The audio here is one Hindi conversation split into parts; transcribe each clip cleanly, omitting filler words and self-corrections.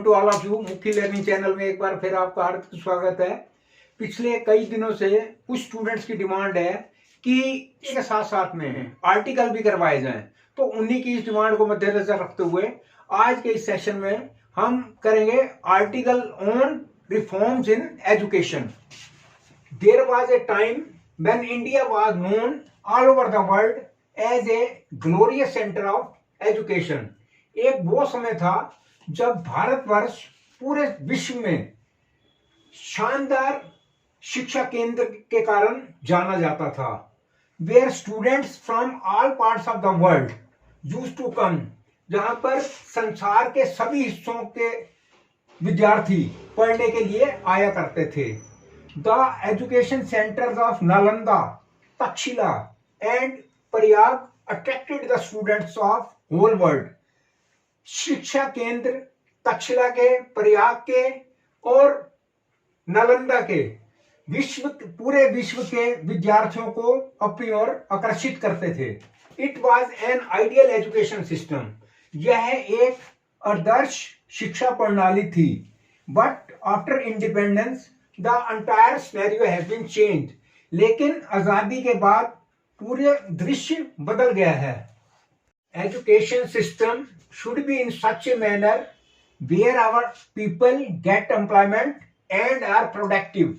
To all of you. मुख्य लर्निंग चैनल में एक बार फिर आपका हार्दिक स्वागत है। पिछले कई दिनों से कुछ स्टूडेंट्स की डिमांड है कि इसके साथ साथ में आर्टिकल भी करवाए जाएं, तो उन्हीं की इस डिमांड को मद्देनजर रखते हुए आज के इस सेशन में हम करेंगे article on reforms in education. There was a time when India was known all over the world as a glorious centre of education. एक वो समय था जब भारतवर्ष पूरे विश्व में शानदार शिक्षा केंद्र के कारण जाना जाता था। Where students from all parts of the world used to come, जहां पर संसार के सभी हिस्सों के विद्यार्थी पढ़ने के लिए आया करते थे। The education centres of Nalanda, Takshashila and Prayag attracted the students of whole world. शिक्षा केंद्र तक्षशिला के, प्रयाग के और नालंदा के पूरे विश्व के विद्यार्थियों को अपनी ओर आकर्षित करते थे। It was an ideal education system. यह एक आदर्श शिक्षा प्रणाली थी। But after independence the entire scenario has been changed. लेकिन आजादी के बाद पूरे दृश्य बदल गया है। Education system should be in such a manner where our people get employment and are productive।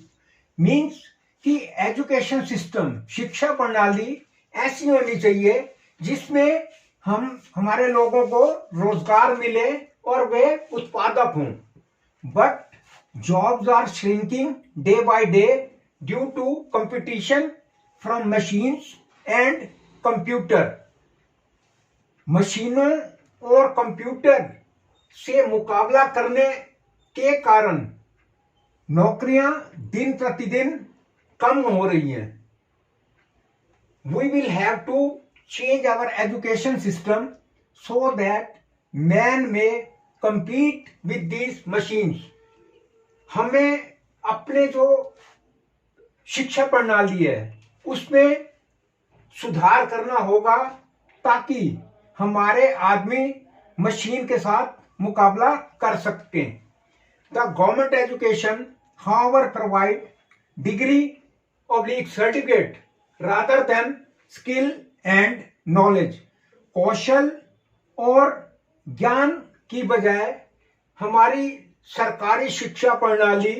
Means कि एजुकेशन सिस्टम, शिक्षा प्रणाली ऐसी होनी चाहिए जिसमें हमारे लोगों को रोजगार मिले और वे उत्पादक हों। But jobs are shrinking day by day due to competition from machines and computer. मशीनों और कंप्यूटर से मुकाबला करने के कारण नौकरियां दिन प्रतिदिन कम हो रही हैं। We will have to change our education system so that man may compete with these machines। हमें अपने जो शिक्षा प्रणाली है उसमें सुधार करना होगा ताकि हमारे आदमी मशीन के साथ मुकाबला कर सकते हैं। The government education however provide degree oblique certificate rather than skill and knowledge. कौशल और ज्ञान की बजाय हमारी सरकारी शिक्षा प्रणाली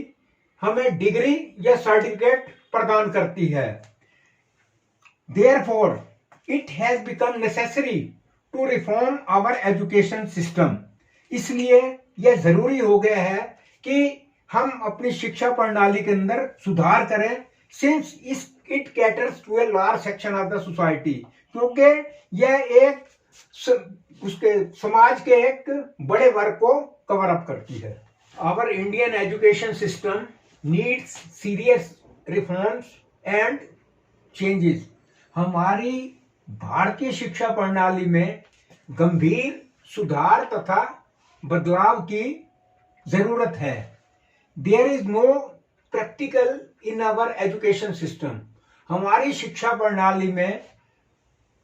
हमें डिग्री या सर्टिफिकेट प्रदान करती है। Therefore, it has become necessary to reform our education system। इसलिए यह जरूरी हो गया है कि हम अपनी शिक्षा प्रणाली के अंदर सुधार करें, since it caters to a large section of the society। क्योंकि यह एक उसके समाज के एक बड़े वर्ग को कवर अप करती है। Our Indian education system needs serious reforms and changes। हमारी भारतीय शिक्षा प्रणाली में गंभीर सुधार तथा बदलाव की जरूरत है। There is no practical in our education system. हमारी शिक्षा प्रणाली में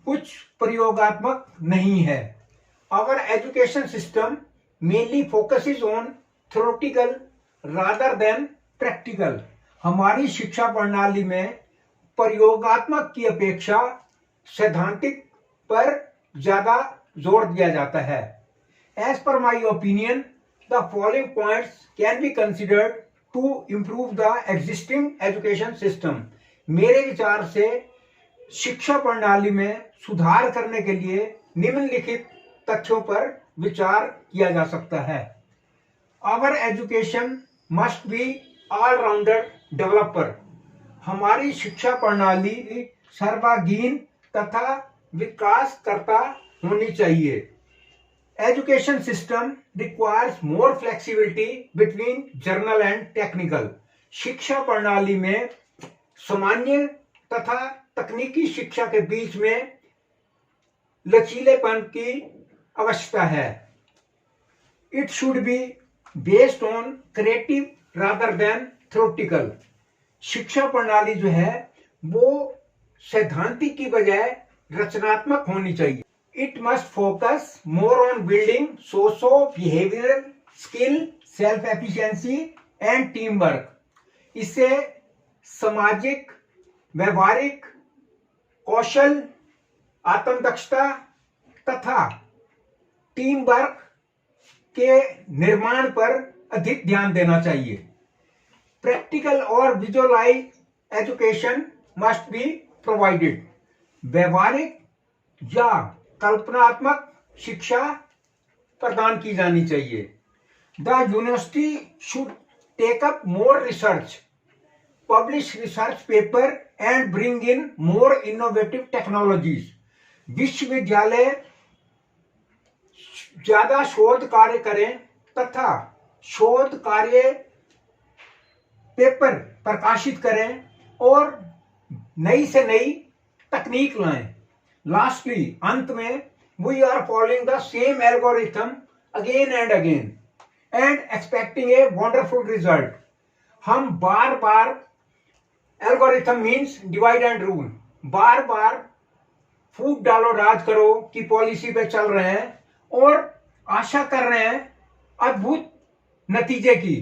कुछ प्रयोगात्मक नहीं है। Our education system mainly focuses on theoretical rather than practical. हमारी शिक्षा प्रणाली में प्रयोगात्मक की अपेक्षा सैद्धांतिक पर ज्यादा जोर दिया जाता है। As per my opinion the following points can be considered to improve the existing education system. मेरे विचार से शिक्षा प्रणाली में सुधार करने के लिए निम्नलिखित तथ्यों पर विचार किया जा सकता है। Our education must be all rounder developer. हमारी शिक्षा प्रणाली सर्वांगीण तथा विकासकर्ता होनी चाहिए। Education system requires more flexibility between general and technical. शिक्षा प्रणाली में सामान्य तथा तकनीकी शिक्षा के बीच में लचीलेपन की आवश्यकता है। It should be based on creative rather than theoretical. शिक्षा प्रणाली जो है वो सैद्धांतिक की बजाय रचनात्मक होनी चाहिए। It must focus more on building socio behavioural skill, self efficiency and team work. इससे सामाजिक, व्यवहारिक कौशल, आत्मदक्षता तथा टीम वर्क के निर्माण पर अधिक ध्यान देना चाहिए। प्रैक्टिकल और visualise education must be provided. व्यवहारिक या कल्पनात्मक शिक्षा प्रदान की जानी चाहिए। The university should take up more research, publish research paper and bring in more innovative technologies. विश्वविद्यालय ज्यादा शोध कार्य करें तथा शोध कार्य पेपर प्रकाशित करें और नई से नई तकनीक लाएं। लास्टली, अंत में, we are following the same algorithm again and again and expecting a wonderful result. हम बार बार, algorithm means divide and rule, बार बार फूट डालो राज करो की पॉलिसी पे चल रहे हैं और आशा कर रहे हैं अद्भुत नतीजे की।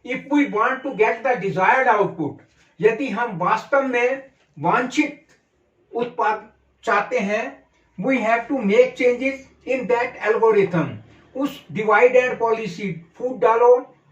If we want to get the desired output, यदि हम वास्तव में वांछित उत्पाद चाहते हैं, we have to make changes in that algorithm. उस डिवाइड एंड पॉलिसी, फूट डालो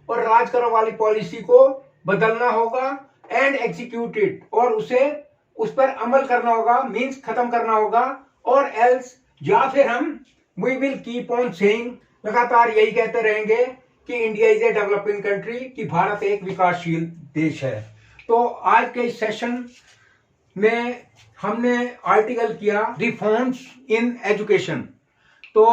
और राज करो वाली पॉलिसी को बदलना होगा एंड एग्जीक्यूट इट, और उस पर अमल करना होगा, मीन्स खत्म करना होगा, और एल्स, या फिर हम we will keep on saying, लगातार यही कहते रहेंगे कि India is a developing country, कि भारत एक विकासशील देश है। तो आज के इस सेशन में हमने आर्टिकल किया रिफॉर्म्स इन एजुकेशन। तो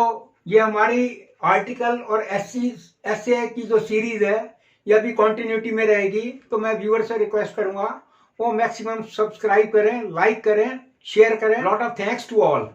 ये हमारी आर्टिकल और एसए की जो सीरीज है, ये अभी कंटिन्यूटी में रहेगी। तो मैं व्यूअर से रिक्वेस्ट करूंगा वो मैक्सिमम सब्सक्राइब करें, लाइक करें, शेयर करें। Lot of thanks to all.